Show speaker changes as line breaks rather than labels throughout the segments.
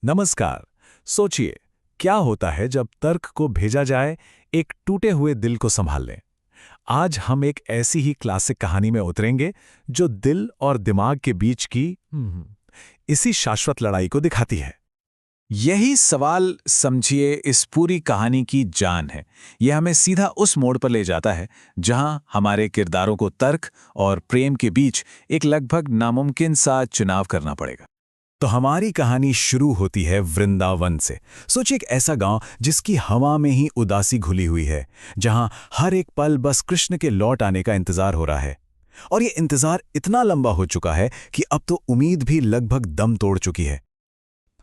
नमस्कार। सोचिए, क्या होता है जब तर्क को भेजा जाए एक टूटे हुए दिल को संभालने। आज हम एक ऐसी ही क्लासिक कहानी में उतरेंगे जो दिल और दिमाग के बीच की इसी शाश्वत लड़ाई को दिखाती है।
यही सवाल समझिए इस पूरी कहानी की जान है। यह हमें सीधा उस मोड़ पर ले जाता है जहां हमारे किरदारों को तर्क और प्रेम के बीच एक लगभग नामुमकिन सा चुनाव करना पड़ेगा।
तो हमारी कहानी शुरू होती है वृंदावन से। सोचिए, एक ऐसा गांव जिसकी हवा में ही उदासी घुली हुई है, जहां हर एक पल बस कृष्ण के लौट आने का इंतजार हो रहा है। और ये इंतजार इतना लंबा हो चुका है कि अब तो उम्मीद भी लगभग दम तोड़ चुकी है।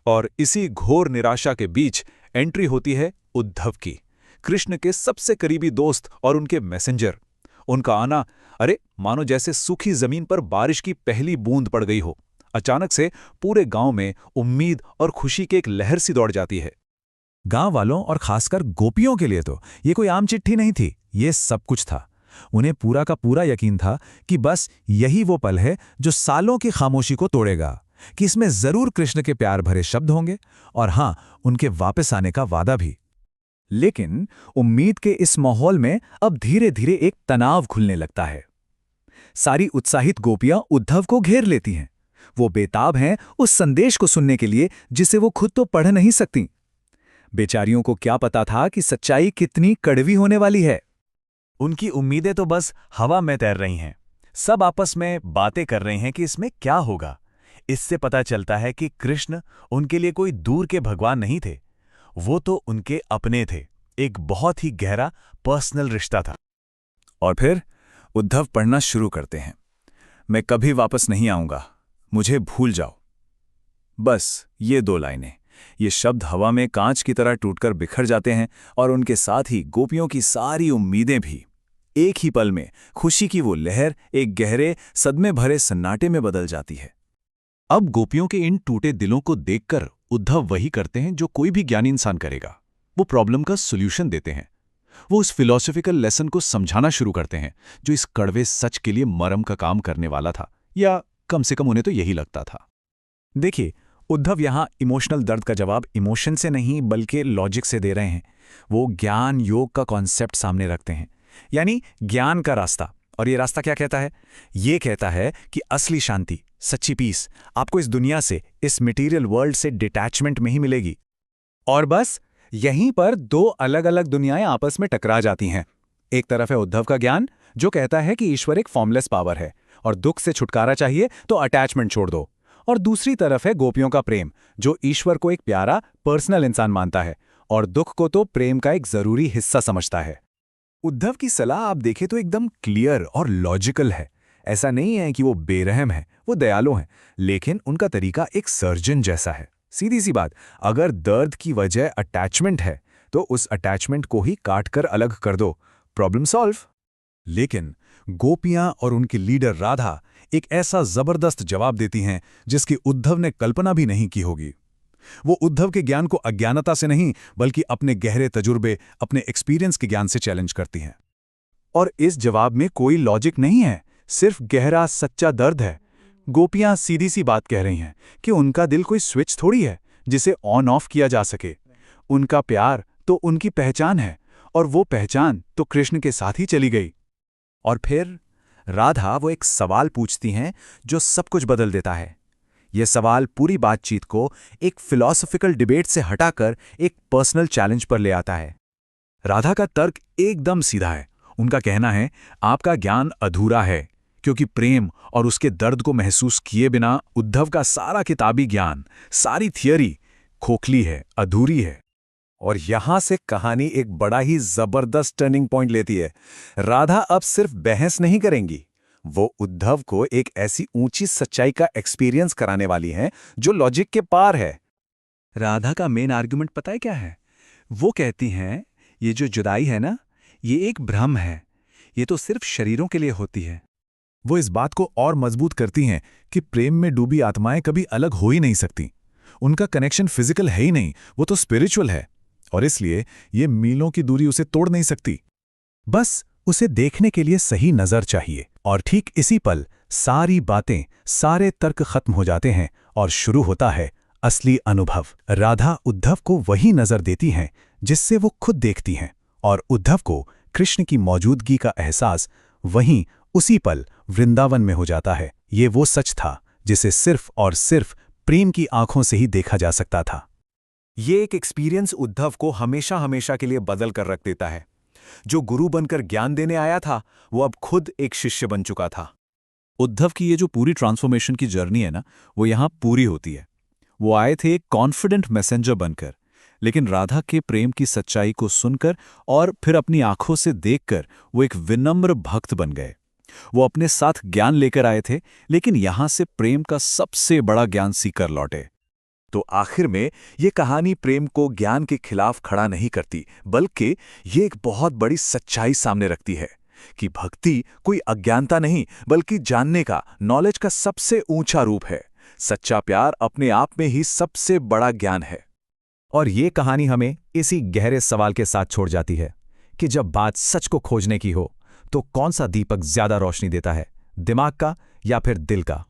और इसी घोर निराशा के बीच एंट्री होती है उद्धव की, कृष्ण के सबसे करीबी दोस्त और उनके मैसेंजर। उनका आना, अरे मानो जैसे सूखी जमीन पर बारिश की पहली बूंद पड़ गई हो। अचानक से पूरे गांव में उम्मीद और खुशी की एक लहर सी दौड़ जाती है। गांव वालों और खासकर गोपियों के लिए तो ये कोई आम चिट्ठी नहीं थी, ये सब कुछ था। उन्हें पूरा का पूरा यकीन था कि बस यही वो पल है जो सालों की खामोशी को तोड़ेगा, कि इसमें जरूर कृष्ण के प्यार भरे शब्द होंगे और हां, उनके वापस आने का वादा भी। लेकिन उम्मीद के इस माहौल में अब धीरे धीरे एक तनाव खुलने लगता है। सारी उत्साहित गोपियां उद्धव को घेर लेती हैं। वो बेताब हैं उस संदेश को सुनने के लिए जिसे वो खुद तो पढ़ नहीं सकती। बेचारियों को क्या पता था कि सच्चाई कितनी कड़वी होने वाली है। उनकी उम्मीदें तो बस हवा में तैर रही हैं। सब आपस में बातें कर रहे हैं कि इसमें क्या होगा। इससे पता चलता है कि कृष्ण उनके लिए कोई दूर के भगवान नहीं थे, वो तो उनके अपने थे। एक बहुत ही गहरा पर्सनल रिश्ता था।
और फिर उद्धव पढ़ना शुरू करते हैं। मैं कभी वापस नहीं आऊंगा, मुझे भूल जाओ। बस ये 2 लाइनें, ये शब्द हवा में कांच की तरह टूटकर बिखर जाते हैं और उनके साथ ही गोपियों की सारी उम्मीदें भी। एक ही पल में खुशी की वो लहर एक गहरे सदमे भरे सन्नाटे में बदल जाती है।
अब गोपियों के इन टूटे दिलों को देखकर उद्धव वही करते हैं जो कोई भी ज्ञानी इंसान करेगा। वो प्रॉब्लम का सॉल्यूशन देते हैं। वो उस फिलॉसफिकल लेसन को समझाना शुरू करते हैं जो इस कड़वे सच के लिए मरहम का काम करने वाला था, या कम से कम उन्हें तो यही लगता था। देखिए, उद्धव यहां इमोशनल दर्द का जवाब इमोशन से नहीं बल्कि लॉजिक से दे रहे हैं। वो ज्ञान योग का कॉन्सेप्ट सामने रखते हैं, यानी ज्ञान का रास्ता। और ये रास्ता क्या कहता है? ये कहता है कि असली शांति, सच्ची पीस आपको इस दुनिया से, इस मटेरियल वर्ल्ड से डिटैचमेंट में ही मिलेगी। और बस यहीं पर 2 अलग अलग दुनियाएं आपस में टकरा जाती हैं। एक तरफ है उद्धव का ज्ञान जो कहता है कि ईश्वर एक फॉर्मलेस पावर है और दुख से छुटकारा चाहिए तो अटैचमेंट छोड़ दो। और दूसरी तरफ है गोपियों का प्रेम जो ईश्वर को एक प्यारा पर्सनल इंसान मानता है और दुख को तो प्रेम का एक जरूरी हिस्सा समझता है। उद्धव की सलाह आप देखें तो एकदम क्लियर और लॉजिकल है। ऐसा नहीं है कि वो बेरहम है, वो दयालु हैं, लेकिन उनका तरीका एक सर्जन जैसा है। सीधी सी बात, अगर दर्द की वजह अटैचमेंट है तो उस अटैचमेंट को ही काट कर अलग कर दो, प्रॉब्लम सॉल्व। लेकिन गोपियां और उनकी लीडर राधा एक ऐसा जबरदस्त जवाब देती हैं जिसकी उद्धव ने कल्पना भी नहीं की होगी। वो उद्धव के ज्ञान को अज्ञानता से नहीं बल्कि अपने गहरे तजुर्बे, अपने एक्सपीरियंस के ज्ञान से चैलेंज करती हैं। और इस जवाब में कोई लॉजिक नहीं है, सिर्फ गहरा सच्चा दर्द है। गोपियां सीधी सी बात कह रही हैं कि उनका दिल कोई स्विच थोड़ी है जिसे ऑन ऑफ किया जा सके। उनका प्यार तो उनकी पहचान है और वो पहचान तो कृष्ण के साथ ही चली गई। और फिर राधा वो एक सवाल पूछती हैं जो सब कुछ बदल देता है। यह सवाल पूरी बातचीत को एक फिलॉसफिकल डिबेट से हटाकर एक पर्सनल चैलेंज पर ले आता है। राधा का तर्क एकदम सीधा है। उनका कहना है, आपका ज्ञान अधूरा है क्योंकि प्रेम और उसके दर्द को महसूस किए बिना उद्धव का सारा किताबी ज्ञान, सारी थियरी खोखली है, अधूरी है। और यहां से कहानी एक बड़ा ही जबरदस्त टर्निंग पॉइंट लेती है। राधा अब सिर्फ बहस नहीं करेंगी, वो उद्धव को एक ऐसी ऊंची सच्चाई का एक्सपीरियंस कराने वाली हैं जो लॉजिक के पार है। राधा का मेन आर्गुमेंट पता है क्या है? वो कहती हैं, ये जो जुदाई है ना, ये एक भ्रम है, ये तो सिर्फ शरीरों के लिए होती है। वो इस बात को और मजबूत करती हैं कि प्रेम में डूबी आत्माएं कभी अलग हो ही नहीं सकती। उनका कनेक्शन फिजिकल है ही नहीं, वो तो स्पिरिचुअल है, और इसलिए ये मीलों की दूरी उसे तोड़ नहीं सकती। बस उसे देखने के लिए सही नजर चाहिए। और ठीक इसी पल सारी बातें, सारे तर्क खत्म हो जाते हैं और शुरू होता है
असली अनुभव। राधा उद्धव को वही नजर देती हैं जिससे वो खुद देखती हैं, और उद्धव को कृष्ण की मौजूदगी का एहसास वहीं उसी पल वृंदावन में हो जाता है। ये वो सच था जिसे सिर्फ और सिर्फ प्रेम की आंखों से ही देखा जा सकता था।
ये एक एक्सपीरियंस उद्धव को हमेशा हमेशा के लिए बदल कर रख देता है। जो गुरु बनकर ज्ञान देने आया था, वो अब खुद एक शिष्य बन चुका था।
उद्धव की ये जो पूरी ट्रांसफॉर्मेशन की जर्नी है ना, वो यहाँ पूरी होती है। वो आए थे एक कॉन्फिडेंट मैसेंजर बनकर, लेकिन राधा के प्रेम की सच्चाई को सुनकर और फिर अपनी आंखों से देखकर वो एक विनम्र भक्त बन गए। वो अपने साथ ज्ञान लेकर आए थे, लेकिन यहां से प्रेम का सबसे बड़ा ज्ञान सीकर लौटे।
तो आखिर में ये कहानी प्रेम को ज्ञान के खिलाफ खड़ा नहीं करती, बल्कि ये एक बहुत बड़ी सच्चाई सामने रखती है कि भक्ति कोई अज्ञानता नहीं, बल्कि जानने का, नॉलेज का सबसे ऊंचा रूप है। सच्चा प्यार अपने आप में ही सबसे बड़ा ज्ञान है।
और ये कहानी हमें इसी गहरे सवाल के साथ छोड़ जाती है कि जब बात सच को खोजने की हो, तो कौन सा दीपक ज्यादा रोशनी देता है, दिमाग का या फिर दिल का?